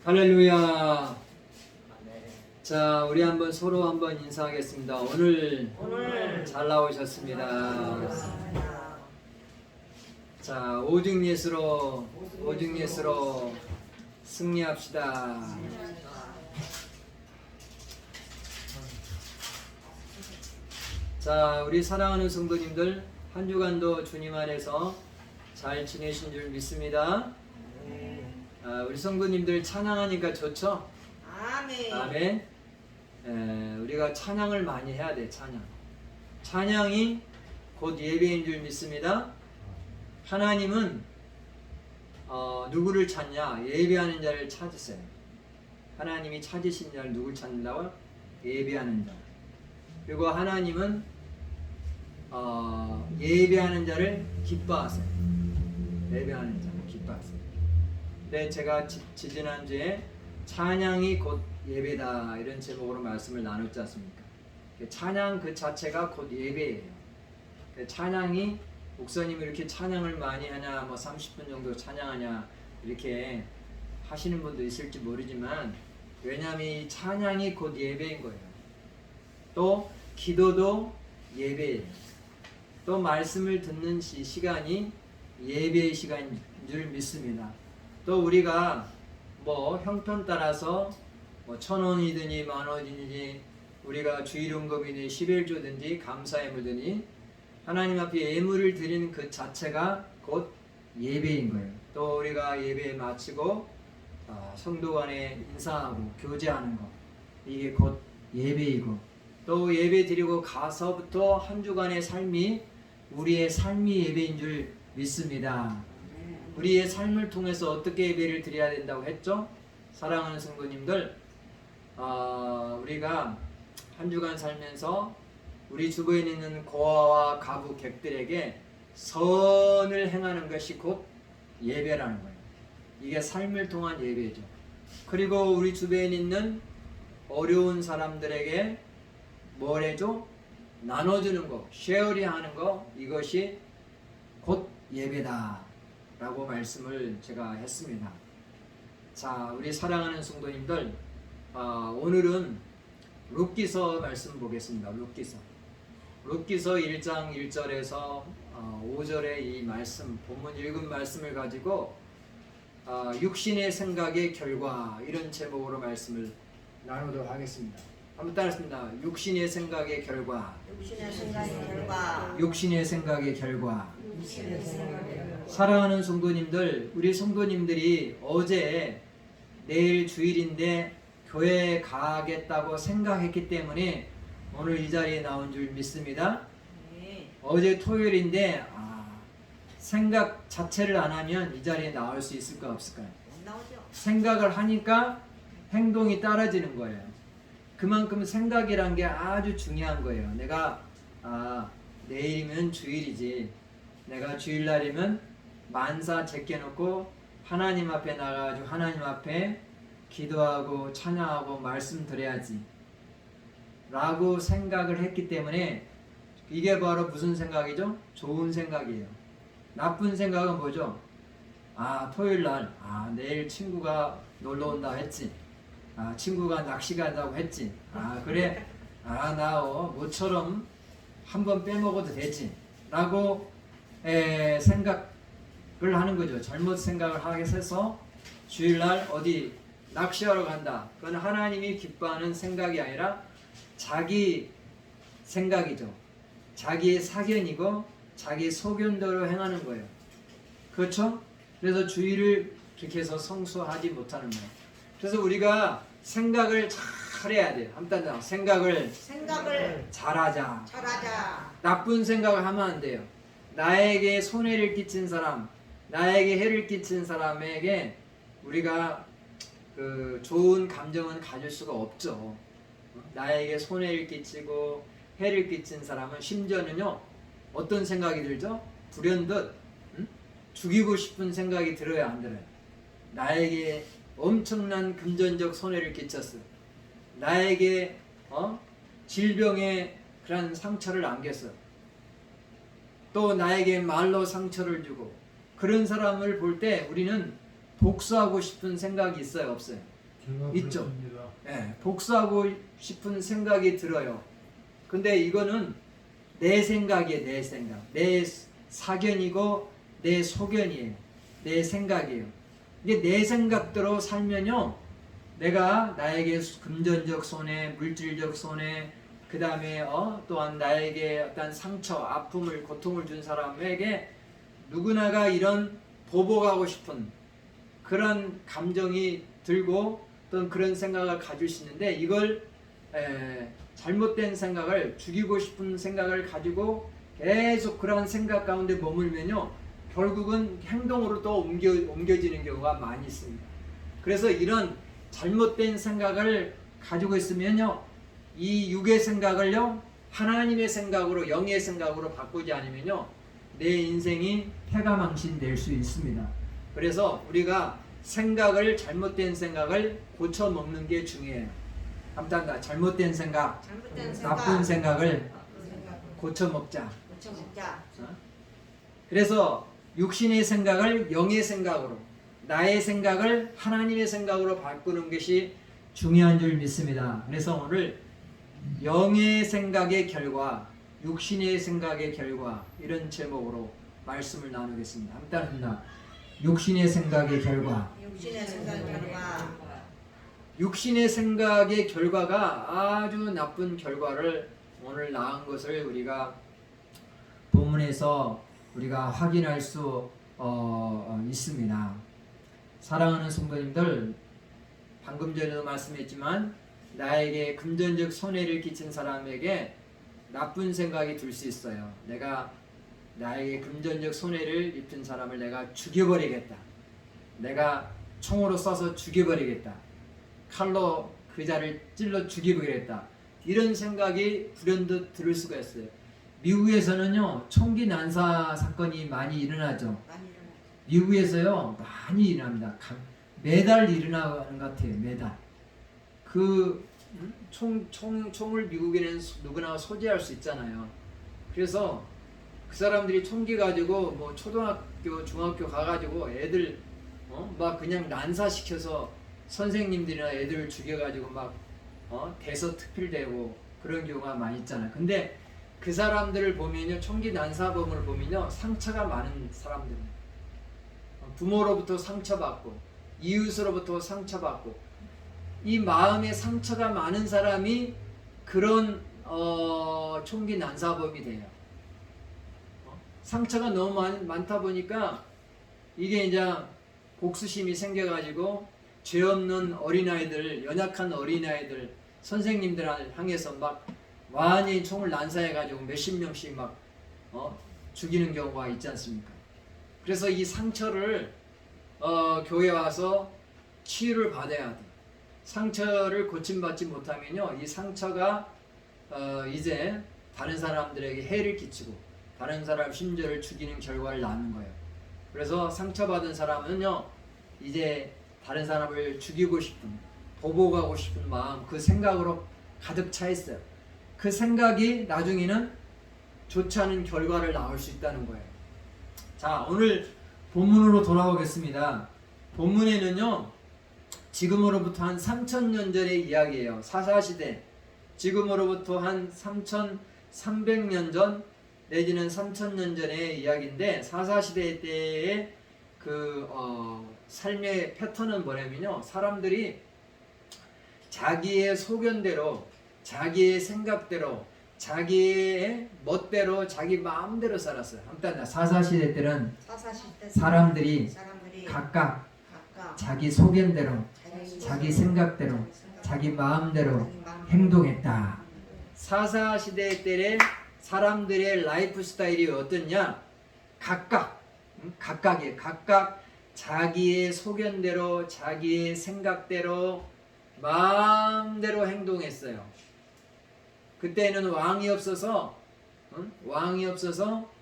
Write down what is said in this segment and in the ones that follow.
할렐루야. 자, 우리 한번 서로 한번 인사하겠습니다. 오늘 잘 나오셨습니다. 자, 오직 예수로 승리합시다. 자, 우리 사랑하는 성도님들, 한 주간도 주님 안에서 잘 지내신 줄 믿습니다. 우리 성도님들 찬양하니까 좋죠? 아멘. 아멘. 우리가 찬양을 많이 해야 돼. 찬양이 곧 예배인 줄 믿습니다. 하나님은 누구를 찾냐? 예배하는 자를 찾으세요. 하나님이 찾으신 자를 누굴 찾는다고? 예배하는 자. 그리고 하나님은 예배하는 자를 기뻐하세요. 예배하는 자를 기뻐하세요. 네, 제가 지지난주에 찬양이 곧 예배다 이런 제목으로 말씀을 나눴지 않습니까? 찬양 그 자체가 곧 예배예요. 찬양이 목사님이 이렇게 찬양을 많이 하냐, 뭐 30분 정도 찬양하냐 이렇게 하시는 분도 있을지 모르지만, 왜냐하면 이 찬양이 곧 예배인 거예요. 또 기도도 예배예요. 또 말씀을 듣는 시간이 예배의 시간인 줄 믿습니다. 또 우리가 뭐 형편 따라서 뭐 1,000원이든지 10,000원이든지 우리가 주일헌금이든지 11조든지 감사예물든지 하나님 앞에 예물을 드리는 그 자체가 곧 예배인 거예요. 또 우리가 예배 마치고 성도 간에 인사하고 교제하는 거, 이게 곧 예배이고, 또 예배 드리고 가서부터 한 주간의 삶이 우리의 삶이 예배인 줄 믿습니다. 우리의 삶을 통해서 어떻게 예배를 드려야 된다고 했죠? 사랑하는 성도님들, 우리가 한 주간 살면서 우리 주변에 있는 고아와 가부 객들에게 선을 행하는 것이 곧 예배라는 거예요. 이게 삶을 통한 예배죠. 그리고 우리 주변에 있는 어려운 사람들에게 뭘 해줘? 나눠주는 거, 쉐어링 하는 거, 이것이 곧 예배다 라고 말씀을 제가 했습니다. 자, 우리 사랑하는 성도님들, 오늘은 룻기서 말씀 보겠습니다. 룻기서 1장 1절에서 5절의 이 말씀, 본문 읽은 말씀을 가지고 육신의 생각의 결과, 이런 제목으로 말씀을 나누도록 하겠습니다. 한번 따라했습니다. 육신의 생각의 결과. 육신의 생각의 결과. 사랑하는 성도님들, 우리 성도님들이 어제 내일 주일인데 교회에 가겠다고 생각했기 때문에 오늘 이 자리에 나온 줄 믿습니다. 어제 토요일인데 생각 자체를 안 하면 이 자리에 나올 수 있을까 없을까요? 생각을 하니까 행동이 따라지는 거예요. 그만큼 생각이란 게 아주 중요한 거예요. 내가 내일이면 주일이지, 내가 주일날이면 만사 제껴놓고 하나님 앞에 나가가지고 하나님 앞에 기도하고 찬양하고 말씀 드려야지 라고 생각을 했기 때문에, 이게 바로 무슨 생각이죠? 좋은 생각이에요. 나쁜 생각은 뭐죠? 토요일날 내일 친구가 놀러 온다 했지, 친구가 낚시 간다고 했지, 그래 나 모처럼 한번 빼먹어도 되지 라고 생각을 하는 거죠. 잘못 생각을 하게 해서 주일날 어디 낚시하러 간다, 그건 하나님이 기뻐하는 생각이 아니라 자기 생각이죠. 자기의 사견이고 자기 소견대로 행하는 거예요. 그렇죠? 그래서 주일을 그렇게 해서 성수하지 못하는 거예요. 그래서 우리가 생각을 잘해야 돼요. 한번 생각을 잘하자. 나쁜 생각을 하면 안 돼요. 나에게 손해를 끼친 사람, 나에게 해를 끼친 사람에게 우리가 좋은 감정은 가질 수가 없죠. 나에게 손해를 끼치고 해를 끼친 사람은 심지어는요, 어떤 생각이 들죠? 불현듯 죽이고 싶은 생각이 들어요, 안 들어요? 나에게 엄청난 금전적 손해를 끼쳤어. 나에게 질병의 그런 상처를 남겼어. 또 나에게 말로 상처를 주고, 그런 사람을 볼 때 우리는 복수하고 싶은 생각이 있어요, 없어요? 있죠. 예, 복수하고 싶은 생각이 들어요. 근데 이거는 내 생각이에요. 내 생각. 내 사견이고 내 소견이에요. 내 생각이에요. 이게 내 생각대로 살면요, 내가 나에게 금전적 손해, 물질적 손해, 그 다음에 또한 나에게 어떤 상처, 아픔을, 고통을 준 사람에게 누구나가 이런 보복하고 싶은 그런 감정이 들고 또는 그런 생각을 가질 수 있는데, 이걸 잘못된 생각을, 죽이고 싶은 생각을 가지고 계속 그런 생각 가운데 머물면요, 결국은 행동으로 또 옮겨지는 경우가 많이 있습니다. 그래서 이런 잘못된 생각을 가지고 있으면요, 이 육의 생각을요, 하나님의 생각으로, 영의 생각으로 바꾸지 않으면요, 내 인생이 패가망신될 수 있습니다. 그래서 우리가 생각을, 잘못된 생각을 고쳐 먹는 게 중요해요. 감사합니다. 잘못된 생각, 나쁜 생각을 고쳐 먹자. 그래서 육신의 생각을 영의 생각으로, 나의 생각을 하나님의 생각으로 바꾸는 것이 중요한 줄 믿습니다. 그래서 오늘 영의 생각의 결과, 육신의 생각의 결과, 이런 제목으로 말씀을 나누겠습니다. 함께합니다. 육신의 생각의 결과. 육신의 생각의 결과가 아주 나쁜 결과를 오늘 낳은 것을 우리가 본문에서 우리가 확인할 수 있습니다. 사랑하는 성도님들, 방금 전에도 말씀했지만 나에게 금전적 손해를 끼친 사람에게 나쁜 생각이 들 수 있어요. 내가 나에게 금전적 손해를 입힌 사람을 내가 죽여버리겠다. 내가 총으로 쏴서 죽여버리겠다. 칼로 그 자를 찔러 죽여버리겠다. 이런 생각이 불현듯 들을 수가 있어요. 미국에서는요, 총기 난사 사건이 많이 일어나죠. 미국에서요, 많이 일어납니다. 매달 일어나는 것 같아요. 매달. 그 총을 미국에는 누구나 소지할 수 있잖아요. 그래서 그 사람들이 총기 가지고 뭐 초등학교, 중학교 가가지고 애들 막 그냥 난사시켜서 선생님들이나 애들 죽여가지고 막 대서특필되고 그런 경우가 많이 있잖아요. 근데 그 사람들을 보면요, 총기 난사범을 보면요, 상처가 많은 사람들입니다. 부모로부터 상처받고 이웃으로부터 상처받고, 이 마음에 상처가 많은 사람이 그런 총기 난사범이 돼요. 상처가 너무 많다 보니까 이게 이제 복수심이 생겨가지고 죄 없는 어린아이들, 연약한 어린아이들, 선생님들을 향해서 막 완전히 총을 난사해가지고 몇십 명씩 막 죽이는 경우가 있지 않습니까? 그래서 이 상처를 교회 와서 치유를 받아야 돼. 상처를 고침받지 못하면요, 이 상처가 이제 다른 사람들에게 해를 끼치고 다른 사람 심지어를 죽이는 결과를 낳는 거예요. 그래서 상처받은 사람은요, 이제 다른 사람을 죽이고 싶은, 보복하고 싶은 마음, 그 생각으로 가득 차 있어요. 그 생각이 나중에는 좋지 않은 결과를 낳을 수 있다는 거예요. 자, 오늘 본문으로 돌아오겠습니다. 본문에는요, 지금으로부터 한 3000년 전의 이야기예요. 사사시대, 지금으로부터 한 3300년 전 내지는 3000년 전의 이야기인데, 사사시대 때의 그 삶의 패턴은 뭐냐면요, 사람들이 자기의 소견대로, 자기의 생각대로, 자기의 멋대로, 자기 마음대로 살았어요. 아무튼 사사시대 때는 사람들이 각각 자기 소견대로, 자기 생각대로, 자기 마음대로 행동했다. 사사시대 때의 사람들의 라이프 스타일이 어떻냐? 각각 자기의 소견대로, 자기의 생각대로, 마음대로 행동했어요. 그때는 왕이 없어서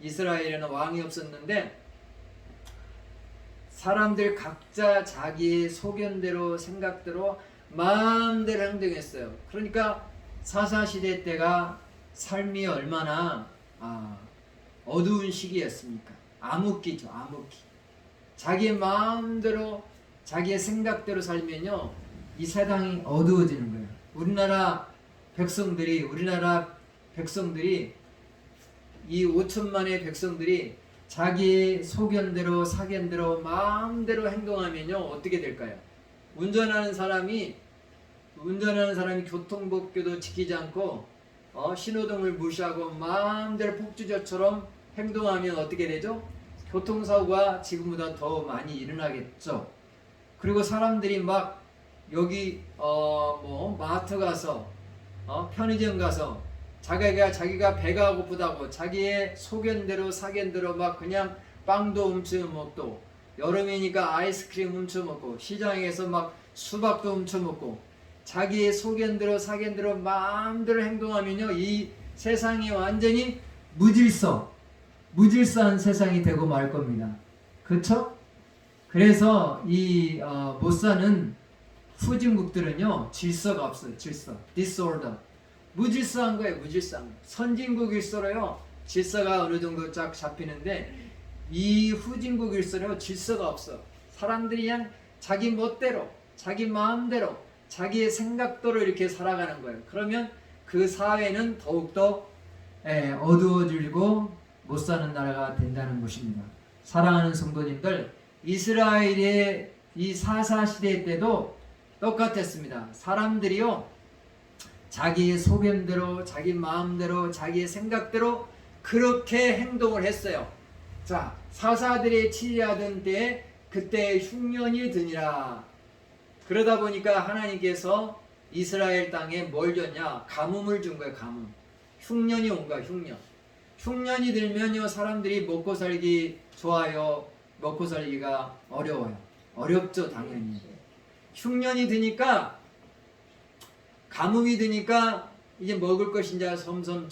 이스라엘에는 왕이 없었는데, 사람들 각자 자기의 소견대로, 생각대로, 마음대로 행동했어요. 그러니까 사사시대 때가 삶이 얼마나 어두운 시기였습니까? 암흑기죠, 암흑기. 자기 마음대로, 자기의 생각대로 살면요, 이 세상이 어두워지는 거예요. 우리나라 백성들이 이 5천만의 백성들이 자기의 소견대로 사견대로 마음대로 행동하면요 어떻게 될까요? 운전하는 사람이 교통법규도 지키지 않고 신호등을 무시하고 마음대로 폭주자처럼 행동하면 어떻게 되죠? 교통사고가 지금보다 더 많이 일어나겠죠. 그리고 사람들이 막 여기 마트 가서 편의점 가서 자기가 배가 고프다고 자기의 소견대로 사견대로 막 그냥 빵도 훔쳐 먹고, 여름이니까 아이스크림 훔쳐 먹고, 시장에서 막 수박도 훔쳐 먹고, 자기의 소견대로 사견대로 마음대로 행동하면요 이 세상이 완전히 무질서한 세상이 되고 말 겁니다. 그렇죠? 그래서 이 못 사는 후진국들은요 질서가 없어요. 질서, disorder. 무질서한 거예요. 무질서한 거. 선진국일수록요 질서가 어느 정도 쫙 잡히는데, 이 후진국일수록 질서가 없어. 사람들이 그냥 자기 멋대로, 자기 마음대로, 자기의 생각대로 이렇게 살아가는 거예요. 그러면 그 사회는 더욱더 어두워지고 못 사는 나라가 된다는 것입니다. 사랑하는 성도님들, 이스라엘의 이 사사 시대 때도 똑같았습니다. 사람들이요 자기의 소견대로, 자기 마음대로, 자기의 생각대로 그렇게 행동을 했어요. 자, 사사들이 치리하던 때에 그때 흉년이 드니라. 그러다 보니까 하나님께서 이스라엘 땅에 뭘 줬냐? 가뭄을 준 거예요. 가뭄. 흉년이 온 거야. 흉년이 들면요 사람들이 먹고 살기 좋아요, 먹고 살기가 어려워요. 어렵죠, 당연히. 흉년이 드니까, 가뭄이 드니까 이제 먹을 것이 이제 점점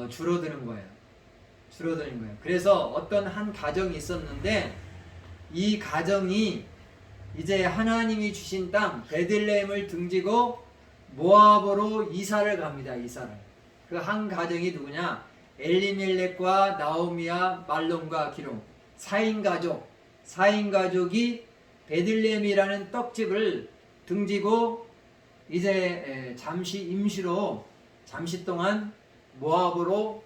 줄어드는 거예요. 그래서 어떤 한 가정이 있었는데, 이 가정이 이제 하나님이 주신 땅 베들레헴을 등지고 모압으로 이사를 갑니다. 그 한 가정이 누구냐? 엘리멜렉과 나오미와 말론과 기룡 4인 가족이 베들레헴이라는 떡집을 등지고 이제 잠시 동안 모압으로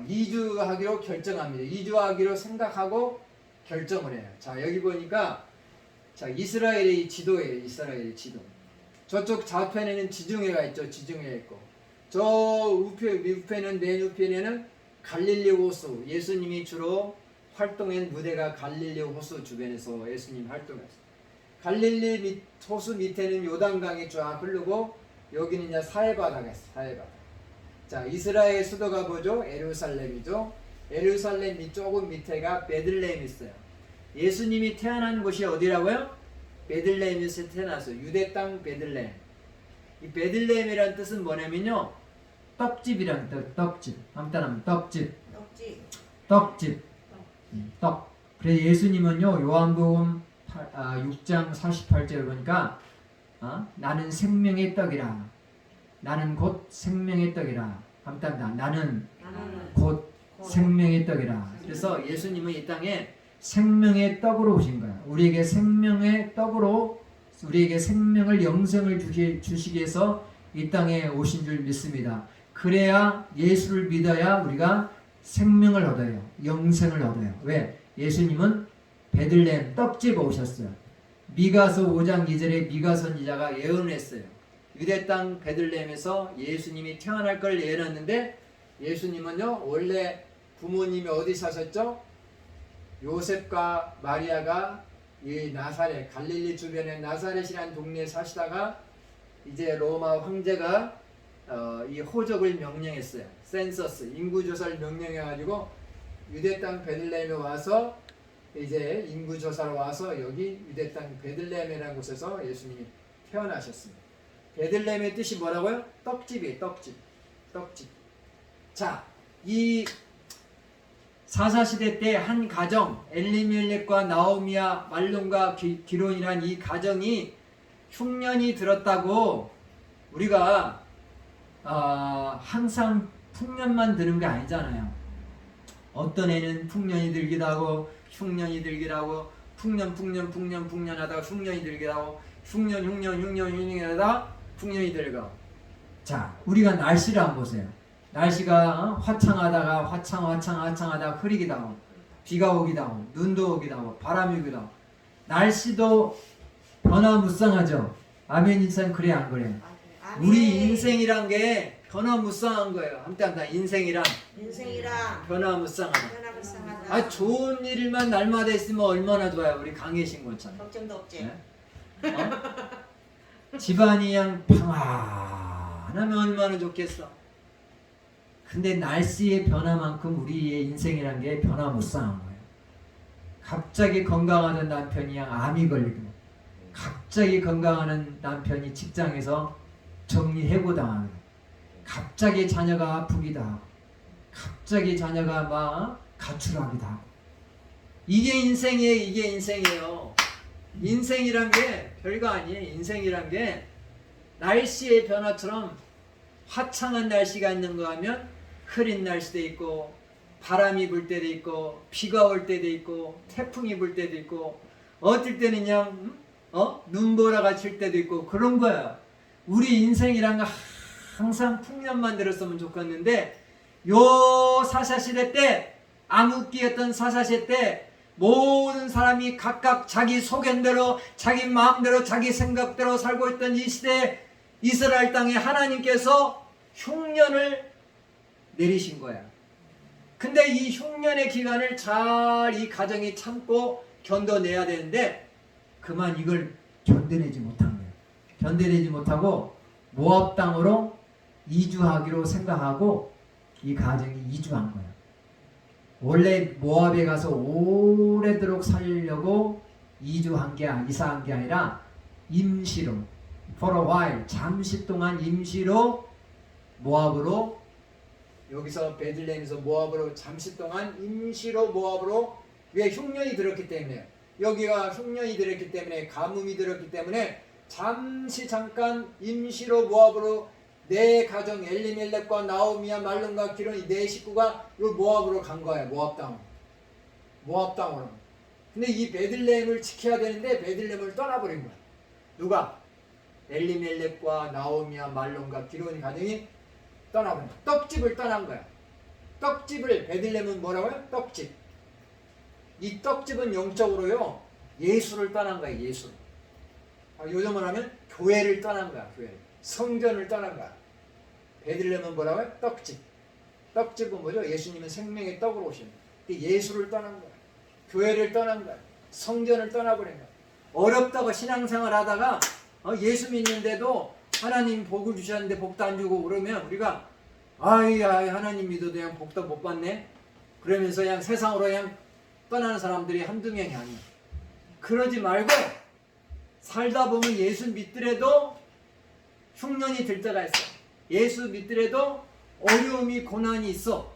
이주하기로 결정합니다. 이주하기로 생각하고 결정을 해요. 자, 여기 보니까 이스라엘의 지도예요. 이스라엘의 지도. 저쪽 좌편에는 지중해가 있죠. 지중해가 있고, 저 우편에는, 맨 우편에는 갈릴리 호수. 예수님이 주로 활동한 무대가 갈릴리 호수 주변에서 예수님 활동했어요. 갈릴리 호수 밑에는 요단강이 쫙 흐르고, 여기는 이제 사해바다가 있어요. 사해바다. 자, 이스라엘 수도가 뭐죠? 예루살렘이죠. 예루살렘 조금 밑에가 베들레헴이 있어요. 예수님이 태어난 곳이 어디라고요? 베들레헴에서 태어났어요. 유대 땅 베들레헴. 이 베들레헴이라는 뜻은 뭐냐면요, 떡집이라는 뜻. 떡집. 한단하면 떡집. 떡. 그래서 예수님은요 요한복음 6장 48절 보니까 나는 생명의 떡이라. 나는 곧 생명의 떡이라. 한단다. 나는 곧 생명의 떡이라. 그래서 예수님은 이 땅에 생명의 떡으로 오신 거야. 우리에게 생명의 떡으로, 우리에게 생명을, 영생을 주시기 위해서 이 땅에 오신 줄 믿습니다. 그래야, 예수를 믿어야 우리가 생명을 얻어요. 영생을 얻어요. 왜? 예수님은 베들레헴 떡집에 오셨어요. 미가서 5장 2절에 미가 선지자가 예언을 했어요. 유대 땅 베들레헴에서 예수님이 태어날 걸 예언했는데, 예수님은요 원래 부모님이 어디 사셨죠? 요셉과 마리아가 이 나사렛, 갈릴리 주변의 나사렛이라는 동네에 사시다가 이제 로마 황제가 이 호적을 명령했어요. 센서스, 인구조사를 명령해가지고 유대 땅 베들레헴에 와서 이제 인구조사로 와서 여기 유대 땅 베들레헴이라는 곳에서 예수님이 태어나셨습니다. 베들레헴의 뜻이 뭐라고요? 떡집이에요. 떡집. 자, 이 사사시대 때 한 가정, 엘리멜렉과 나오미와 말론과 기론이란 이 가정이 흉년이 들었다고 우리가 항상 풍년만 드는 게 아니잖아요. 어떤 애는 풍년이 들기도 하고 흉년이 들기도 하고 풍년 하다가 흉년이 들게 하고 흉년 하다가 풍년이 들고. 자, 우리가 날씨를 한번 보세요. 날씨가 화창하다가 화창하다가 흐리기도 하고 비가 오기도 하고 눈도 오기도 하고 바람이 오기도 하고 날씨도 변화무쌍하죠. 아멘. 인생 그래 안 그래? 아멘. 우리 인생이란 게 변화무쌍한 거예요. 한때 인생이란 변화무쌍하다. 변화무쌍하다. 좋은 일만 날마다 있으면 얼마나 좋아요. 우리 강혜신 것처럼. 걱정도 없지. 네? 집안이 그냥 평안하면 얼마나 좋겠어. 근데 날씨의 변화만큼 우리의 인생이란 게 변화무쌍한 거예요. 갑자기 건강하던 남편이 암이 걸리고, 갑자기 건강하는 남편이 직장에서 정리해고당하고, 갑자기 자녀가 아프기도 하고, 갑자기 자녀가 막 가출하기도 하고. 이게 인생이에요. 인생이란 게 별거 아니에요. 인생이란 게 날씨의 변화처럼 화창한 날씨가 있는 거 하면 흐린 날씨도 있고 바람이 불 때도 있고 비가 올 때도 있고 태풍이 불 때도 있고 어떨 때는 그냥 눈보라가 칠 때도 있고 그런 거야. 우리 인생이란 거 항상 풍년만 들었으면 좋겠는데 요 사사시대 때 암흑기였던 사사시대 때 모든 사람이 각각 자기 소견대로 자기 마음대로 자기 생각대로 살고 있던 이 시대에 이스라엘 땅에 하나님께서 흉년을 내리신 거야. 근데 이 흉년의 기간을 잘 이 가정이 참고 견뎌내야 되는데 그만 이걸 견뎌내지 못한 거예요. 견뎌내지 못하고 모압 땅으로 이주하기로 생각하고 이 가정이 이주한 거예요. 원래 모압에 가서 오래도록 살려고 이사한 게 아니라 임시로 for a while 잠시 동안 임시로 모압으로 여기서 베들레헴에서 모압으로 잠시 동안 임시로 모압으로 왜 흉년이 들었기 때문에 여기가 흉년이 들었기 때문에 가뭄이 들었기 때문에 잠깐 임시로 모압으로 내 가정 엘리멜렉과 나오미와 말론과 기론이 내 식구가 이 모압으로 간 거야. 모압 땅으로. 근데 이 베들레헴을 지켜야 되는데 베들레헴을 떠나버린 거야. 누가? 엘리멜렉과 나오미와 말론과 기론이 가정이 떠나버린 거야. 떡집을 떠난 거야. 떡집을 베들레헴은 뭐라고요? 떡집. 이 떡집은 영적으로요 예수를 떠난 거야. 예수. 요즘으로 하면 교회를 떠난 거야. 교회. 성전을 떠난 거야. 베들레헴은 뭐라고요? 떡집. 떡집은 뭐죠? 예수님은 생명의 떡으로 오신 거야. 예수를 떠난 거야. 교회를 떠난 거야. 성전을 떠나버린 거야. 어렵다고 신앙생활 하다가 예수 믿는데도 하나님 복을 주셨는데 복도 안 주고 그러면 우리가 하나님 믿어도 그냥 복도 못 받네. 그러면서 그냥 세상으로 그냥 떠나는 사람들이 한두 명이 아니야. 그러지 말고 살다 보면 예수 믿더라도 흉년이 들 때가 있어. 예수 믿더라도 어려움이 고난이 있어.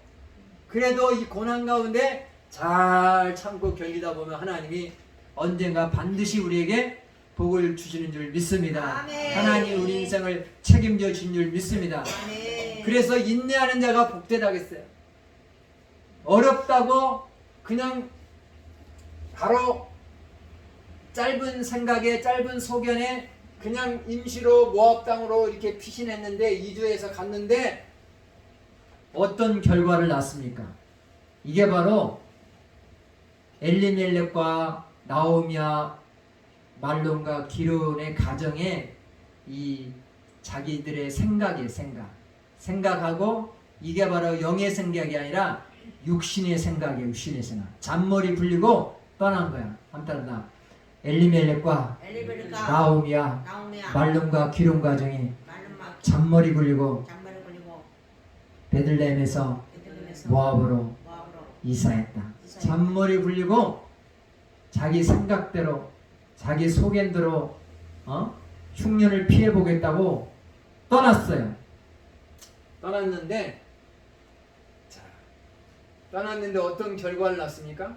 그래도 이 고난 가운데 잘 참고 견디다 보면 하나님이 언젠가 반드시 우리에게 복을 주시는 줄 믿습니다. 아멘. 하나님 우리 인생을 책임져 주신 줄 믿습니다. 아멘. 그래서 인내하는 자가 복되다겠어요. 어렵다고 그냥 바로 짧은 생각에 짧은 소견에 그냥 임시로 모압 땅으로 이렇게 피신했는데 이주해서 갔는데 어떤 결과를 낳습니까? 이게 바로 엘리멜렉과 나오미와 말론과 기론의 가정에 이 자기들의 생각이에요. 생각하고 이게 바로 영의 생각이 아니라 육신의 생각이에요. 육신의 생각. 잔머리 불리고 떠난 거야. 한따라 엘리멜렉과 나오미와 말론과 기론 가정이 잔머리 굴리고 베들레헴에서 모압으로 이사했다. 잔머리 굴리고 자기 생각대로 자기 소견대로 흉년을 피해 보겠다고 떠났어요. 떠났는데 어떤 결과를 낳습니까?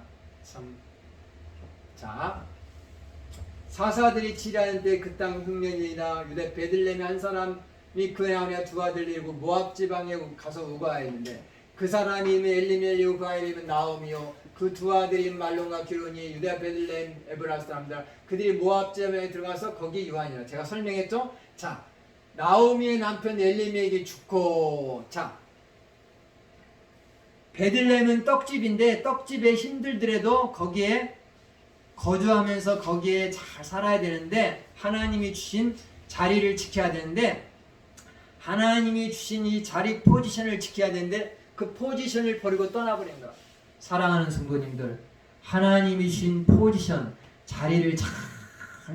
사사들이 치리하는 때 그 땅 흉년이나 유대 베들레헴의 한 사람이 그의 아내 두 아들을 이루고 모압 지방에 가서 우거하였는데 그 사람이 엘리멜리오 그 아이는 나오미요 그 두 아들인 말론과 기론이 유다 베들레헴 에브라스 사람들 그들이 모압 지방에 들어가서 거기 유한이라. 제가 설명했죠. 자, 나오미의 남편 엘리멜렉이 죽고, 자, 베들레헴은 떡집인데 떡집에 힘들더라도 거기에 거주하면서 거기에 잘 살아야 되는데 하나님이 주신 자리를 지켜야 되는데 하나님이 주신 이 자리 포지션을 지켜야 되는데 그 포지션을 버리고 떠나버린 거야. 사랑하는 성도님들, 하나님이 주신 포지션 자리를 잘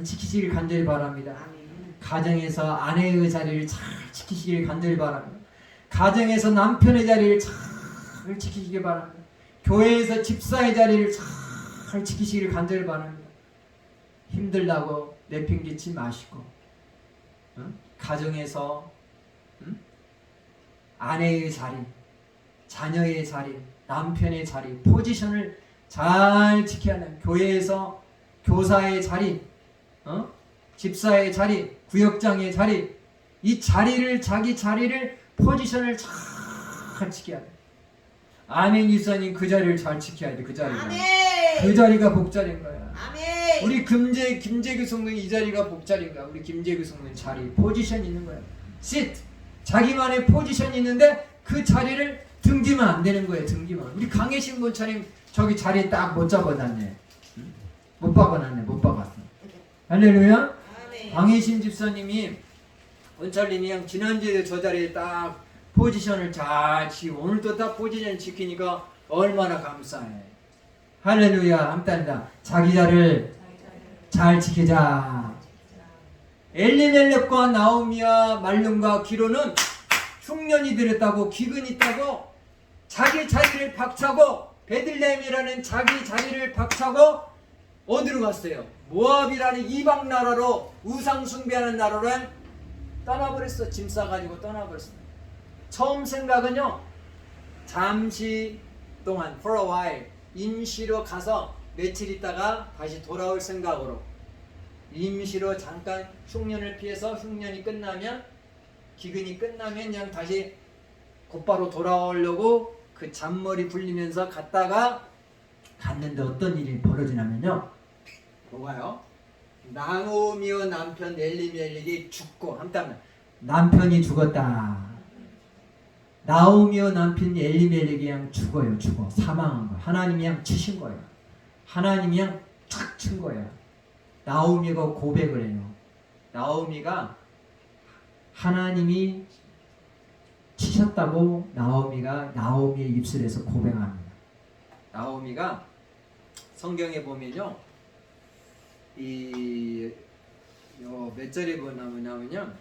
지키시길 간절히 바랍니다. 가정에서 아내의 자리를 잘 지키시길 간절히 바랍니다. 가정에서 남편의 자리를 잘 지키시길 바랍니다. 교회에서 집사의 자리를 잘 지키시길 간절히 바랍니다. 힘들다고 내팽개치 마시고, 가정에서 아내의 자리, 자녀의 자리, 남편의 자리, 포지션을 잘 지켜야 합니다. 교회에서 교사의 자리, 집사의 자리, 구역장의 자리, 이 자리를, 자기 자리를, 포지션을 잘 지켜야 돼. 아멘. 이사님, 그 자리를 잘 지켜야 돼. 그 자리가. 아멘. 그 자리가 복자리인 거야. 아멘. 우리 김재규 성도는 이 자리가 복자리인 거야. 우리 김재규 성도는 자리, 포지션 있는 거야. sit. 자기만의 포지션이 있는데 그 자리를 등지면 안 되는 거예요. 등지면. 우리 강혜신 본처님 저기 자리에 딱 못 잡아놨네. 못 박아놨네. 못 박았어. 할렐루야. 강혜신 집사님이 원철님이 형 지난주에 저 자리에 딱 포지션을 잘 지키고 오늘도 딱 포지션 지키니까 얼마나 감사해. 할렐루야. 함따입니다. 자기 자리를 잘 지키자. 엘리멜렉과 나오미와 말론과 기론은 흉년이 들었다고, 기근이 있다고 자기 자리를 박차고, 베들레헴이라는 자기 자리를 박차고 어디로 갔어요? 모압이라는 이방 나라로, 우상 숭배하는 나라로 떠나버렸어. 짐 싸가지고 떠나버렸어. 처음 생각은요, 잠시 동안 for a while 임시로 가서 며칠 있다가 다시 돌아올 생각으로, 임시로 잠깐 흉년을 피해서 흉년이 끝나면, 기근이 끝나면 그냥 다시 곧바로 돌아오려고 그 잔머리 굴리면서 갔다가 갔는데 어떤 일이 벌어지냐면요, 뭐가요? 나오미의 남편 엘리멜렉이 죽고, 한땀 남편이 죽었다. 나오미의 남편 엘리멜렉이 그냥 죽어요. 죽어. 사망한 거야. 하나님이 그냥 치신 거예요. 하나님이 그냥 탁 친 거예요. 나오미가 고백을 해요. 나오미가 하나님이 치셨다고 나오미의 입술에서 고백합니다. 나오미가 성경에 보면요, 몇 절에 보냐면요,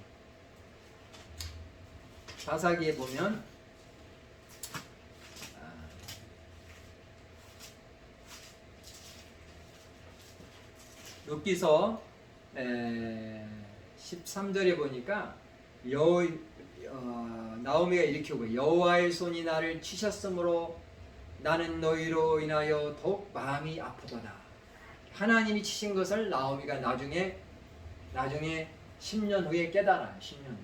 사사기에 보면 룻기서 13절에 보니까 나오미가 이렇게 오고, 여호와의 손이 나를 치셨으므로 나는 너희로 인하여 더욱 마음이 아프도다. 하나님이 치신 것을 나오미가 나중에 10년 후에 깨달아요. 10년 후에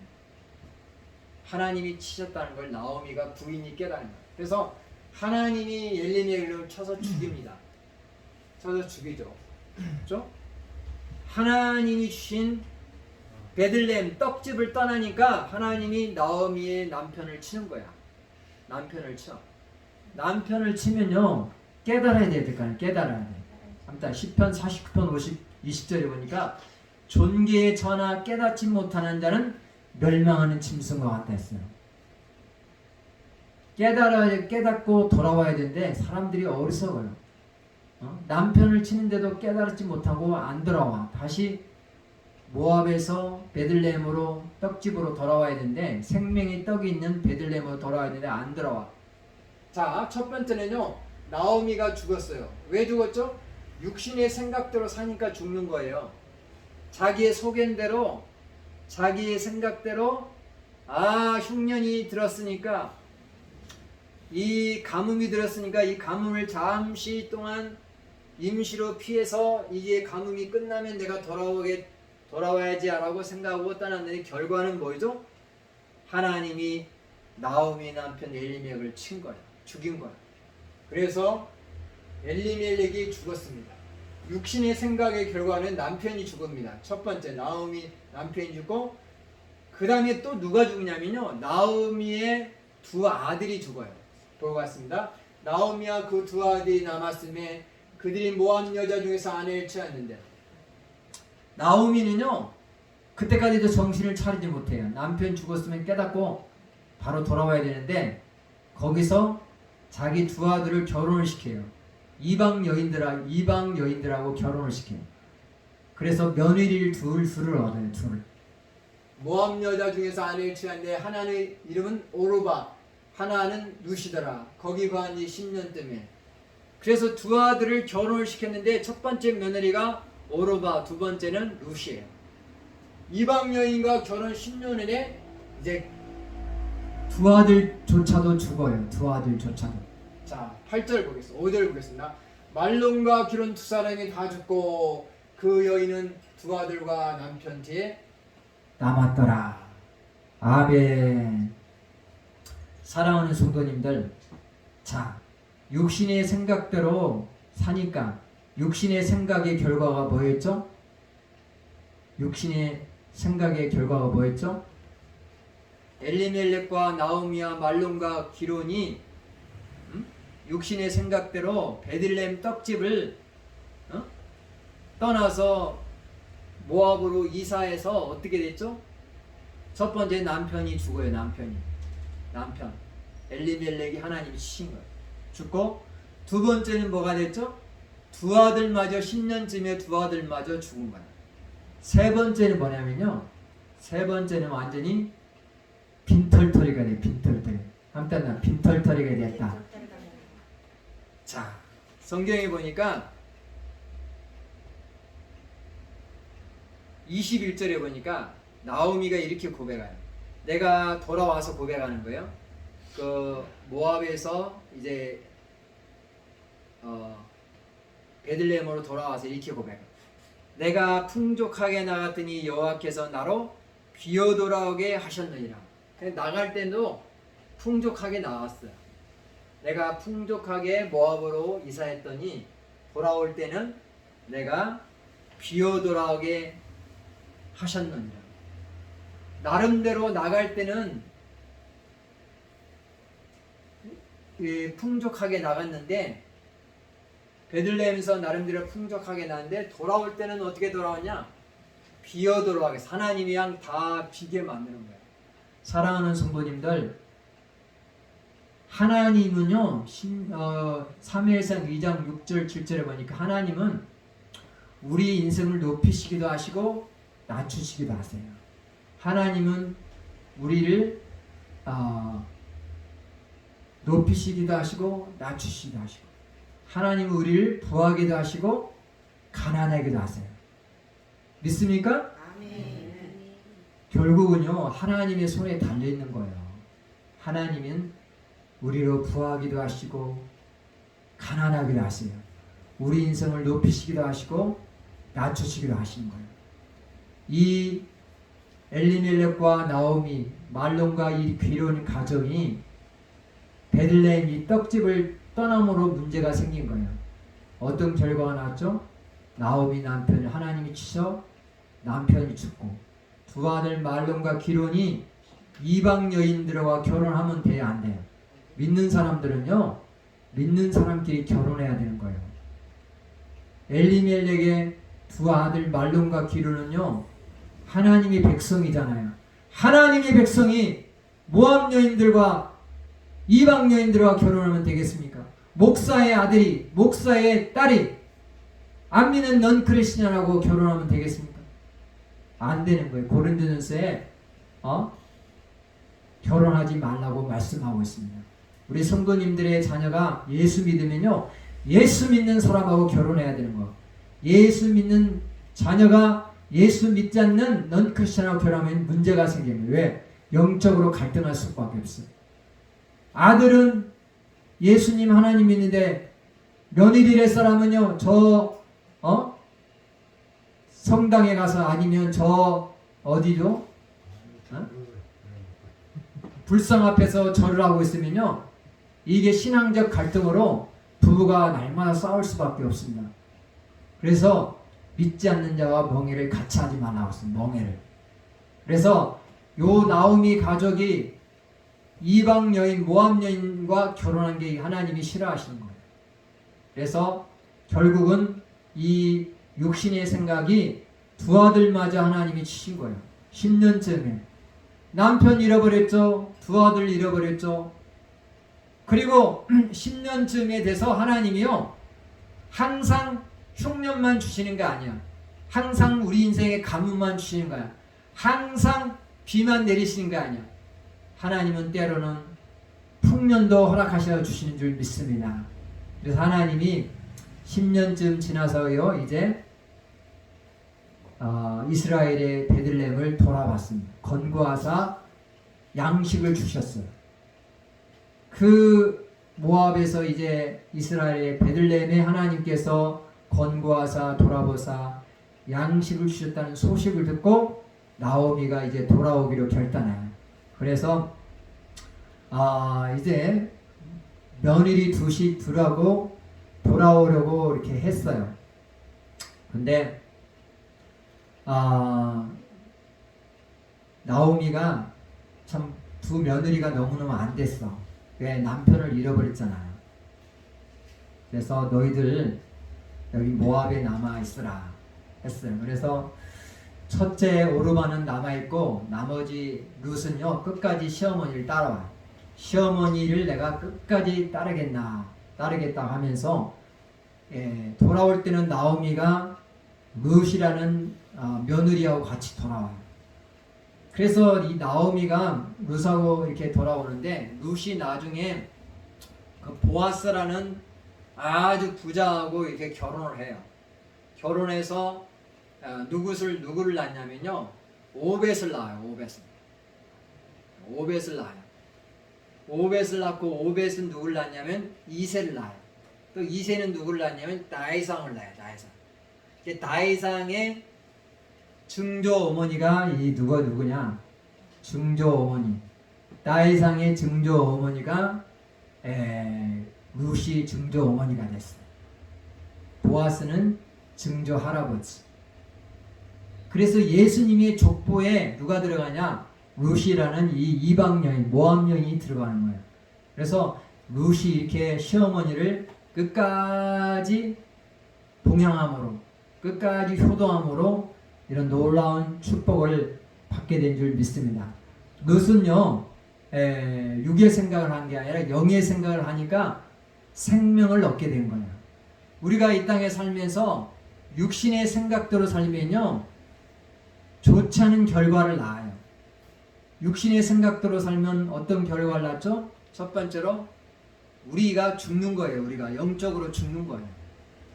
하나님이 치셨다는 걸 나오미가 부인이 깨달은 거예요. 그래서 하나님이 엘리멜렉을 쳐서 죽입니다. 쳐서 죽이죠. 그렇죠? 하나님이 주신 베들레헴 떡집을 떠나니까 하나님이 나오미의 남편을 치는 거야. 남편을 쳐. 남편을 치면요, 깨달아야 될 거 아니에요. 깨달아야 돼. 아무튼 10편 49편 20절에 보니까 존귀의 전하 깨닫지 못하는 자는 멸망하는 짐승과 같다 했어요. 깨닫고 돌아와야 되는데 사람들이 어리석어요. 남편을 치는데도 깨달지 못하고 안 돌아와. 다시 모압에서 베들레헴으로 떡집으로 돌아와야 되는데, 생명의 떡이 있는 베들레헴으로 돌아와야 되는데 안 돌아와. 자, 첫 번째는요, 나오미가 죽었어요. 왜 죽었죠? 육신의 생각대로 사니까 죽는 거예요. 자기의 소견대로, 자기의 생각대로, 흉년이 들었으니까, 이 가뭄이 들었으니까 이 가뭄을 잠시 동안 임시로 피해서 이게 가뭄이 끝나면 내가 돌아와야지 라고 생각하고 떠났는데, 결과는 뭐죠? 하나님이 나오미 남편 엘리멜렉을 친 거야. 죽인 거야. 그래서 엘리멜렉이 죽었습니다. 육신의 생각의 결과는 남편이 죽습니다. 첫 번째 나오미 남편이 죽고 그 다음에 또 누가 죽냐면요. 나오미의 두 아들이 죽어요. 보고 갔습니다. 나오미와 그 두 아들이 남았음에 그들이 모압 여자 중에서 아내를 취하였는데 나오미는요. 그때까지도 정신을 차리지 못해요. 남편 죽었으면 깨닫고 바로 돌아와야 되는데 거기서 자기 두 아들을 결혼을 시켜요. 이방 여인들하고 결혼을 시켜요. 그래서 며느리를 둘을 얻어요. 둘을. 모압 여자 중에서 아내를 취한데 하나의 이름은 오르바, 하나는 루시더라. 거기 거한 지 10년 때문에. 그래서 두 아들을 결혼을 시켰는데 첫 번째 며느리가 오르바, 두 번째는 루시예요. 이방 여인과 결혼 10년 후에 이제 두 아들조차도 죽어요. 두 아들조차도. 자, 8절 보겠습니다. 5절 보겠습니다. 말론과 기론 두 사람이 다 죽고 그 여인은 두 아들과 남편 뒤에 남았더라. 아멘. 사랑하는 성도님들, 자, 육신의 생각대로 사니까 육신의 생각의 결과가 뭐였죠? 육신의 생각의 결과가 뭐였죠? 엘리멜렉과 나오미와 말론과 기론이 육신의 생각대로 베들레헴 떡집을 떠나서 모압으로 이사해서 어떻게 됐죠? 첫 번째 남편이 죽어요. 남편 엘리멜렉이 하나님이 치신 거예요. 죽고 두 번째는 뭐가 됐죠? 두 아들마저 10년쯤에 두 아들마저 죽은 거예요. 세 번째는 뭐냐면요. 세 번째는 완전히 빈털터리가 돼. 빈털터리. 아무튼 빈털터리가 됐다. 자, 성경에 보니까 21절에 보니까 나오미가 이렇게 고백해요. 내가 돌아와서 고백하는 거예요. 그 모압에서 이제 베들레헴으로 돌아와서 이렇게 고백해요. 내가 풍족하게 나갔더니 여호와께서 나로 비어 돌아오게 하셨느니라. 나갈 때도 풍족하게 나왔어요. 내가 풍족하게 모압으로 이사했더니 돌아올 때는 내가 비어 돌아오게 하셨느니라. 나름대로 나갈 때는 풍족하게 나갔는데 베들레헴에서 나름대로 풍족하게 나는데 돌아올 때는 어떻게 돌아오냐? 비어 돌아오게. 하나님이 그냥 다 비게 만드는 거예요. 사랑하는 성도님들, 하나님은요, 사무엘상 2장 6절 7절에 보니까 하나님은 우리 인생을 높이시기도 하시고 낮추시기도 하세요. 하나님은 우리를 높이시기도 하시고 낮추시기도 하시고, 하나님은 우리를 부하기도 하시고 가난하기도 하세요. 믿습니까? 아멘. 결국은요, 하나님의 손에 달려있는 거예요. 하나님은 우리로 부하기도 하시고 가난하기도 하세요. 우리 인생을 높이시기도 하시고 낮추시기도 하시는 거예요. 이 엘리멜렉과 나오미, 말론과 이 귀로운 가정이 베들레헴 이 떡집을 떠남으로 문제가 생긴 거예요. 어떤 결과가 나왔죠? 나오미 남편을 하나님이 치셔 남편이 죽고 두 아들 말론과 기론이 이방 여인들과 결혼하면 돼요, 안 돼요? 믿는 사람들은요, 믿는 사람끼리 결혼해야 되는 거예요. 엘리멜렉의 두 아들 말론과 기론은요, 하나님의 백성이잖아요. 하나님의 백성이 모압 여인들과 이방 여인들과 결혼하면 되겠습니까? 목사의 아들이, 목사의 딸이 안 믿는 넌 크리스천하고 결혼하면 되겠습니까? 안 되는 거예요. 고린도전서에 결혼하지 말라고 말씀하고 있습니다. 우리 성도님들의 자녀가 예수 믿으면요, 예수 믿는 사람하고 결혼해야 되는 거. 예수 믿는 자녀가 예수 믿지 않는 넌 크리스천하고 결혼하면 문제가 생깁니다. 왜? 영적으로 갈등할 수밖에 없어요. 아들은 예수님 하나님 믿는데 며느리 될 사람은요, 성당에 가서 아니면 어디죠? 불상 앞에서 절을 하고 있으면요, 이게 신앙적 갈등으로 부부가 날마다 싸울 수밖에 없습니다. 그래서 믿지 않는 자와 멍에를 같이 하지 말라고 했습니다. 멍에를. 그래서 요 나오미 가족이 이방 여인 모압 여인과 결혼한 게 하나님이 싫어하시는 거예요. 그래서 결국은 이 육신의 생각이 두 아들마저 하나님이 치신 거예요. 10년쯤에 남편 잃어버렸죠. 두 아들 잃어버렸죠. 그리고 10년쯤에 돼서 하나님이요 항상 흉년만 주시는 게 아니야. 항상 우리 인생에 가뭄만 주시는 거야. 항상 비만 내리시는 게 아니야. 하나님은 때로는 풍년도 허락하셔 주시는 줄 믿습니다. 그래서 하나님이 10년쯤 지나서요 이제 이스라엘의 베들레헴을 돌아봤습니다. 건고하사 양식을 주셨어요. 그 모압에서 이제 이스라엘의 베들레헴에 하나님께서 건고하사 돌아보사 양식을 주셨다는 소식을 듣고 나오미가 이제 돌아오기로 결단해요. 그래서 이제 며느리 둘씩 둘하고 돌아오려고 이렇게 했어요. 근데 나오미가 참 두 며느리가 너무너무 안 됐어. 왜? 남편을 잃어버렸잖아요. 그래서 너희들 여기 모압에 남아있으라 했어요. 그래서 첫째 오르바는 남아있고 나머지 룻은요 끝까지 시어머니를 따라와요. 시어머니를 내가 끝까지 따르겠다 하면서 돌아올 때는 나오미가 룻이라는 며느리하고 같이 돌아와요. 그래서 이 나오미가 룻하고 이렇게 돌아오는데 룻이 나중에 그 보아스라는 아주 부자하고 이렇게 결혼을 해요. 결혼해서 누구를 낳냐면요 오벳을 낳아요. 오벳을 낳아요. 오벳을 낳고 오벳은 누구를 낳냐면 이새를 낳아요. 또 이새는 누구를 낳냐면 다이상을 낳아요. 다이상의 증조 어머니가 이 누구냐? 증조 어머니. 다이상의 증조 어머니가 룻이 증조 어머니가 됐어요. 보아스는 증조 할아버지. 그래서 예수님의 족보에 누가 들어가냐? 룻이라는 이 이방 여인, 모압 여인이 들어가는 거예요. 그래서 룻이 이렇게 시어머니를 끝까지 동양함으로, 끝까지 효도함으로 이런 놀라운 축복을 받게 된 줄 믿습니다. 룻은요, 육의 생각을 한 게 아니라 영의 생각을 하니까 생명을 얻게 된 거예요. 우리가 이 땅에 살면서 육신의 생각대로 살면요, 좋지 않은 결과를 낳아요. 육신의 생각대로 살면 어떤 결과를 낳죠? 첫 번째로 우리가 죽는 거예요. 우리가 영적으로 죽는 거예요.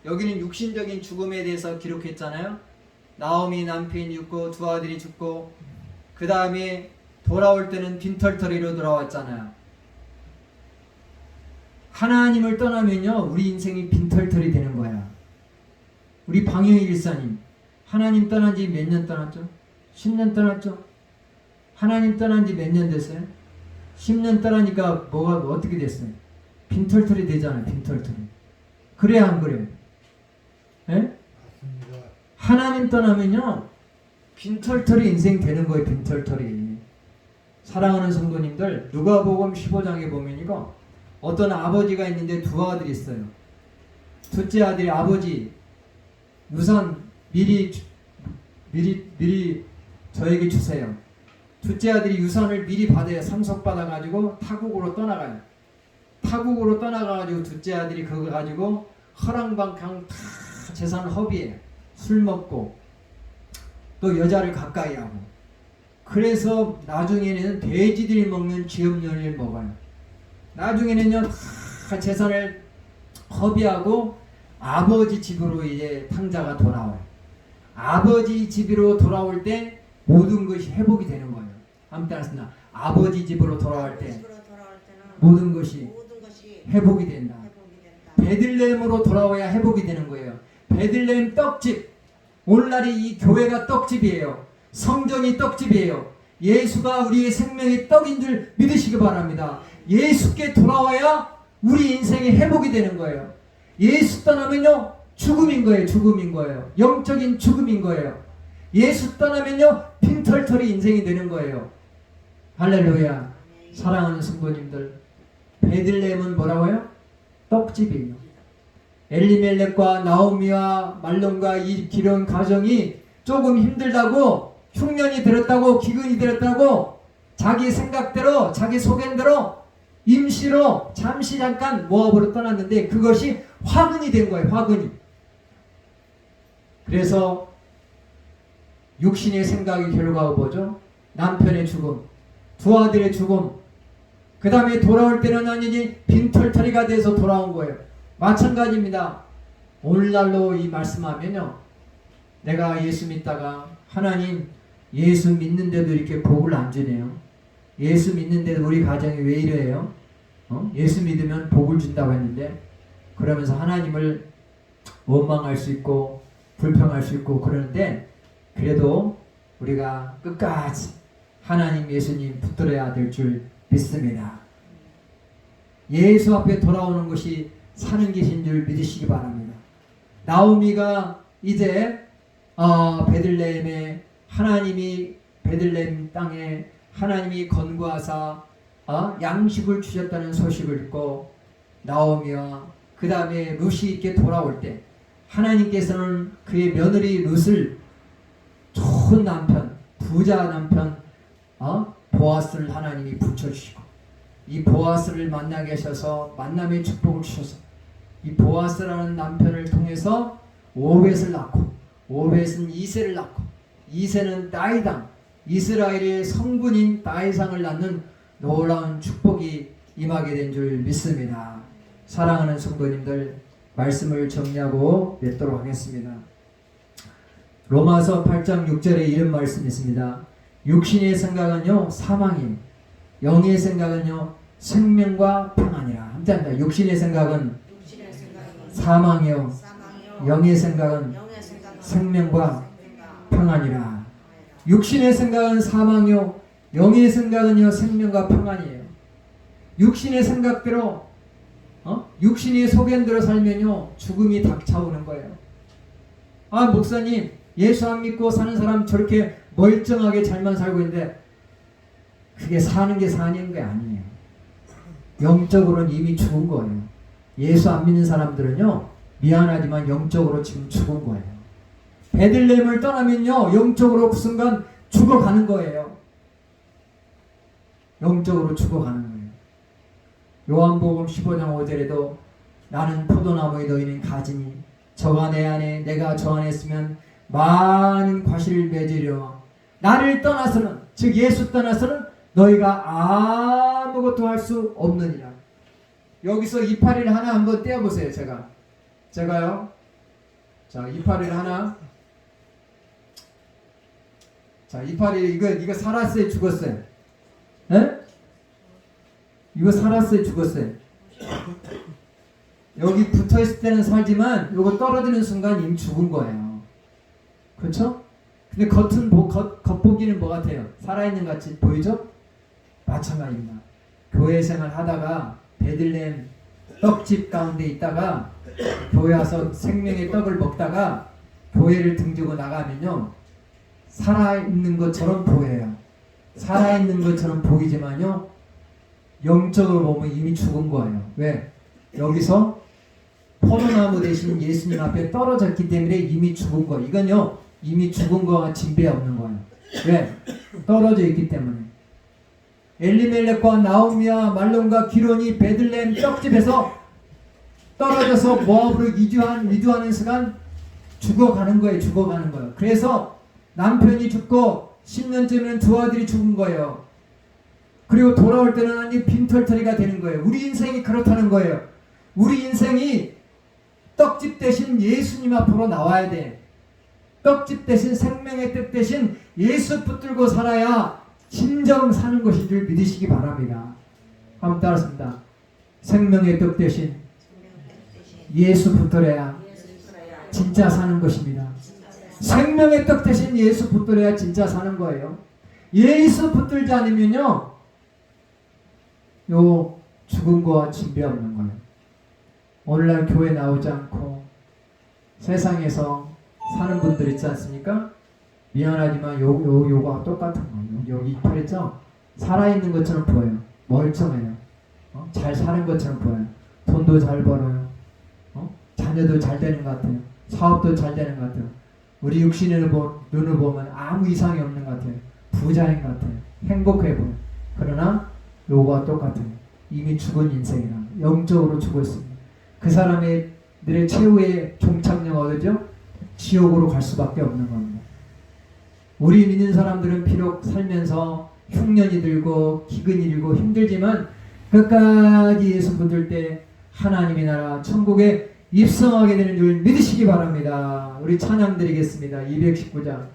여기는 육신적인 죽음에 대해서 기록했잖아요. 나오미 남편이 죽고 두 아들이 죽고 그 다음에 돌아올 때는 빈털터리로 돌아왔잖아요. 하나님을 떠나면요 우리 인생이 빈털터리 되는 거야. 우리 방영일 일사님 하나님 떠난 지 몇 년 떠났죠? 10년 떠났죠? 하나님 떠난 지 몇 년 됐어요? 10년 떠나니까 뭐가 어떻게 됐어요? 빈털터리 되잖아요. 빈털터리. 그래 안 그래요? 예? 하나님 떠나면요 빈털터리 인생 되는 거예요. 빈털터리. 사랑하는 성도님들, 누가복음 15장에 보면 이거 어떤 아버지가 있는데 두 아들이 있어요. 둘째 아들이 아버지 유산 미리 저에게 주세요. 둘째 아들이 유산을 미리 받아요. 상속받아가지고 타국으로 떠나가요. 타국으로 떠나가가지고 둘째 아들이 그거 가지고 허랑방탕 다 재산을 허비해요. 술 먹고 또 여자를 가까이 하고. 그래서 나중에는 돼지들이 먹는 쥐염년을 먹어요. 나중에는요 다 재산을 허비하고 아버지 집으로 이제 탕자가 돌아와요. 아버지 집으로 돌아올 때 모든 것이 회복이 되는 거예요. 아무튼 알았습니다. 아버지 집으로 돌아올 때 모든 것이 회복이 된다. 베들레헴으로 돌아와야 회복이 되는 거예요. 베들레헴 떡집. 오늘날이 이 교회가 떡집이에요. 성전이 떡집이에요. 예수가 우리의 생명의 떡인 줄 믿으시기 바랍니다. 예수께 돌아와야 우리 인생이 회복이 되는 거예요. 예수 떠나면요 죽음인 거예요. 죽음인 거예요. 영적인 죽음인 거예요. 예수 떠나면요 빈털털이 인생이 되는 거예요. 할렐루야. 사랑하는 성도님들, 베들레헴은 뭐라고요? 떡집이에요. 엘리멜렉과 나오미와 말론과 이 기른 가정이 조금 힘들다고, 흉년이 들었다고, 기근이 들었다고 자기 생각대로, 자기 소견대로 임시로 잠시 잠깐 모압으로 떠났는데 그것이 화근이 된 거예요. 화근이. 그래서 육신의 생각이 결과가 뭐죠? 남편의 죽음, 두 아들의 죽음, 그 다음에 돌아올 때는 아니니 빈털터리가 돼서 돌아온 거예요. 마찬가지입니다. 오늘날로 이 말씀하면요, 내가 예수 믿다가 하나님 예수 믿는데도 이렇게 복을 안 주네요. 예수 믿는데도 우리 가정이 왜 이래요? 예수 믿으면 복을 준다고 했는데, 그러면서 하나님을 원망할 수 있고 불평할 수 있고 그러는데, 그래도 우리가 끝까지 하나님 예수님 붙들어야 될 줄 믿습니다. 예수 앞에 돌아오는 것이 사는 것인 줄 믿으시기 바랍니다. 나오미가 이제 베들레헴에 하나님이 베들레헴 땅에 하나님이 건구하사 양식을 주셨다는 소식을 듣고 나오미와 그 다음에 룻이 이렇게 돌아올 때 하나님께서는 그의 며느리 룻을 좋은 남편, 부자 남편 보아스를 하나님이 붙여주시고, 이 보아스를 만나게 하셔서 만남의 축복을 주셔서 이 보아스라는 남편을 통해서 오벳을 낳고, 오벳은 이새를 낳고, 이새는 다이당, 이스라엘의 성군인 다이상을 낳는 놀라운 축복이 임하게 된 줄 믿습니다. 사랑하는 성도님들, 말씀을 정리하고 맺도록 하겠습니다. 로마서 8장 6절에 이런 말씀이 있습니다. 육신의 생각은요 사망이에요. 영의 생각은요 생명과 평안이라. 함께합니다. 육신의 생각은 사망이요, 영의 생각은 생명과 평안이라. 육신의 생각은 사망이요, 영의 생각은요 생명과 평안이에요. 육신의 생각대로 육신의 소견대로 살면요 죽음이 닥쳐오는 거예요. 목사님 예수 안 믿고 사는 사람 저렇게 멀쩡하게 잘만 살고 있는데 그게 사는 게 사는 게 아니에요. 영적으로는 이미 죽은 거예요. 예수 안 믿는 사람들은요 미안하지만 영적으로 지금 죽은 거예요. 베들레헴을 떠나면요 영적으로 그 순간 죽어가는 거예요. 영적으로 죽어가는 거예요. 요한복음 15장 5절에도 나는 포도나무에 너희는 가지니 저가 내 안에 내가 저 안에 있으면 많은 과실을 맺으려. 나를 떠나서는, 즉 예수 떠나서는 너희가 아무것도 할 수 없느니라. 여기서 이파리를 하나 한번 떼어보세요. 제가요. 자, 이파리를 하나. 자, 이파리 이거 살았어요, 죽었어요? 에? 이거 살았어요, 죽었어요? 여기 붙어있을 때는 살지만 이거 떨어지는 순간 이미 죽은 거예요. 그렇죠? 근데 겉보기는 뭐 같아요? 살아있는 같이 보이죠? 마찬가지입니다. 교회 생활 하다가 베들레헴 떡집 가운데 있다가 교회 와서 생명의 떡을 먹다가 교회를 등지고 나가면요 살아있는 것처럼 보여요. 살아있는 것처럼 보이지만요 영적으로 보면 이미 죽은 거예요. 왜? 여기서 포도나무 대신 예수님 앞에 떨어졌기 때문에 이미 죽은 거예요. 이건요 이미 죽은 거와 진배 없는 거예요. 왜? 떨어져 있기 때문에. 엘리멜렉과 나오미와 말론과 기론이 베들레헴 떡집에서 떨어져서 모압으로 이주하는 순간 죽어가는 거예요. 죽어가는 거예요. 그래서 남편이 죽고 10년쯤에는 두 아들이 죽은 거예요. 그리고 돌아올 때는 아니 빈털터리가 되는 거예요. 우리 인생이 그렇다는 거예요. 우리 인생이 떡집 대신 예수님 앞으로 나와야 돼. 떡집 대신 생명의 뜻 대신 예수 붙들고 살아야 진정 사는 것인 줄 믿으시기 바랍니다. 한번 따라합니다. 생명의 떡 대신 예수 붙들어야 진짜 사는 것입니다. 생명의 떡 대신 예수 붙들어야 진짜 사는 거예요. 예수 붙들지 않으면요 죽음과 진배 없는 거예요. 오늘날 교회 나오지 않고 세상에서 사는 분들 있지 않습니까? 미안하지만 요거와 똑같은 거예요. 여기 이빨이죠? 살아있는 것처럼 보여요. 멀쩡해요. 잘 사는 것처럼 보여요. 돈도 잘 벌어요. 자녀도 잘 되는 것 같아요. 사업도 잘 되는 것 같아요. 우리 육신의 눈을 보면 아무 이상이 없는 것 같아요. 부자인 것 같아요. 행복해 보여요. 그러나 요거와 똑같아요. 이미 죽은 인생이라 영적으로 죽었습니다. 그 사람들의 최후의 종착역 어디죠? 지옥으로 갈 수밖에 없는 겁니다. 우리 믿는 사람들은 비록 살면서 흉년이 들고 기근이 들고 힘들지만 끝까지 예수 붙들 때 하나님의 나라 천국에 입성하게 되는 줄 믿으시기 바랍니다. 우리 찬양 드리겠습니다. 219장.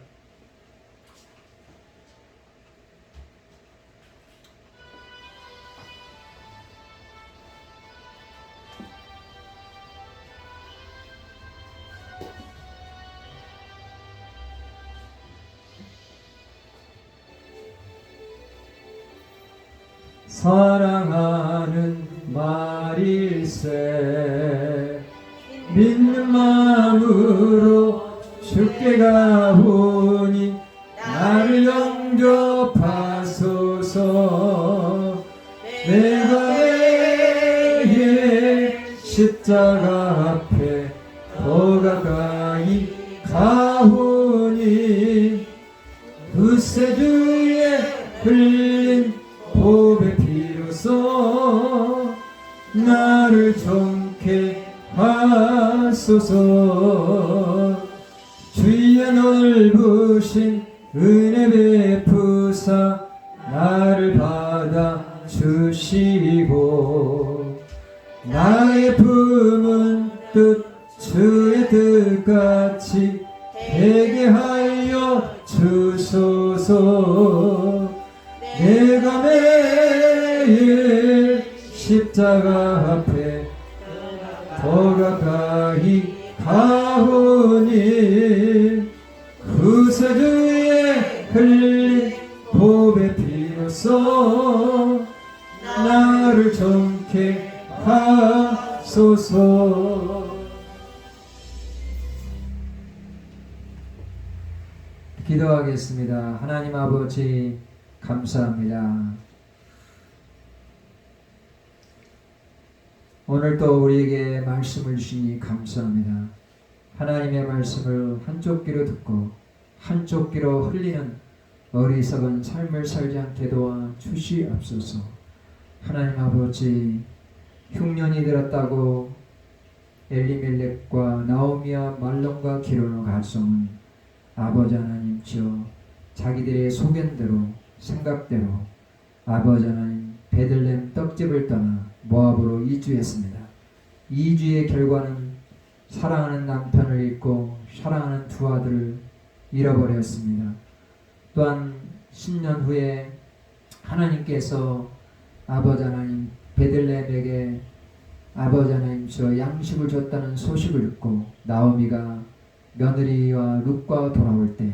사랑하는 말일세 믿는 마음으로 주께 가오니 나를 영접하소서. 내가 매일 십자가 앞에 더 가까이 가오니 구세주의 흘린 보배 피로써 나를 정케 하소서. 주의 넓으신 은혜 베푸사 나를 받아 주시고 나의 품은 뜻 주의 뜻같이 되게 하여 주소서. 내가 매일 십자가 앞에 더 가까이 가오니 구세주의 흘린 보배 피로써 나를 정케 하소서. 기도하겠습니다. 하나님 아버지 감사합니다. 오늘도 우리에게 말씀을 주시니 감사합니다. 하나님의 말씀을 한쪽 귀로 듣고 한쪽 귀로 흘리는 어리석은 삶을 살지 않게 도와 주시옵소서. 하나님 아버지, 흉년이 들었다고 엘리멜렉과 나오미와 말론과 기론의 가정은 아버지 하나님 주여 자기들의 소견대로 생각대로 아버지 하나님 베들레헴 떡집을 떠나 모압으로 이주했습니다. 이주의 결과는 사랑하는 남편을 잃고 사랑하는 두 아들을 잃어버렸습니다. 또한 10년 후에 하나님께서 아버지 하나님 베들레헴에게 아버지 하나님 저 양식을 줬다는 소식을 듣고 나오미가 며느리와 룻과 돌아올 때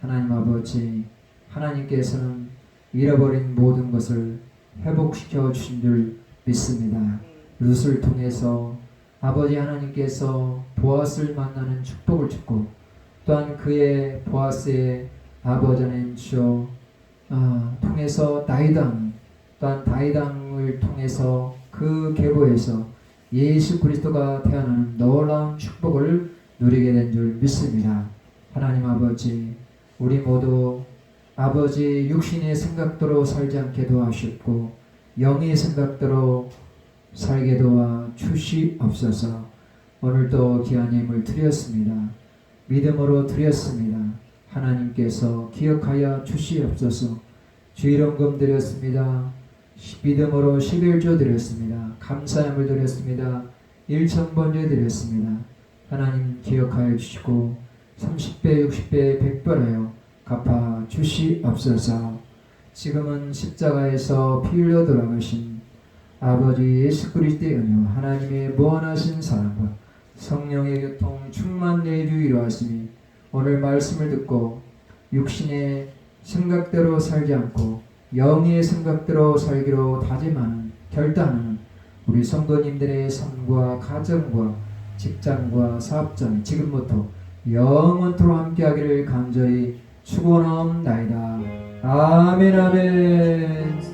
하나님 아버지 하나님께서는 잃어버린 모든 것을 회복시켜 주신 줄 믿습니다. 룻을 통해서 아버지 하나님께서 보아스를 만나는 축복을 주고 또한 그의 보아스의 아버지 하나님 주여 통해서 다이당 또한 다이당을 통해서 그 계보에서 예수 그리스도가 태어나는 놀라운 축복을 누리게 된 줄 믿습니다. 하나님 아버지 우리 모두 아버지 육신의 생각대로 살지 않게 도와주셨고 영의 생각대로 살게 도와 주시옵소서. 오늘도 귀한 예물 드렸습니다. 믿음으로 드렸습니다. 하나님께서 기억하여 주시옵소서. 주일원금 드렸습니다. 믿음으로 11조 드렸습니다. 감사함을 드렸습니다. 1,000번째 드렸습니다. 하나님 기억하여 주시고 30배 60배 100배하여 갚아 주시옵소서. 지금은 십자가에서 피 흘려 돌아가신 아버지 예수 그리스도의 은혜와 하나님의 무한하신 사랑과 성령의 교통 충만 내주 이루었으니 오늘 말씀을 듣고 육신의 생각대로 살지 않고 영의 생각대로 살기로 다짐하는 결단하는 우리 성도님들의 삶과 가정과 직장과 사업장 지금부터 영원토록 함께하기를 간절히 축원하옵나이다. 아멘 아멘.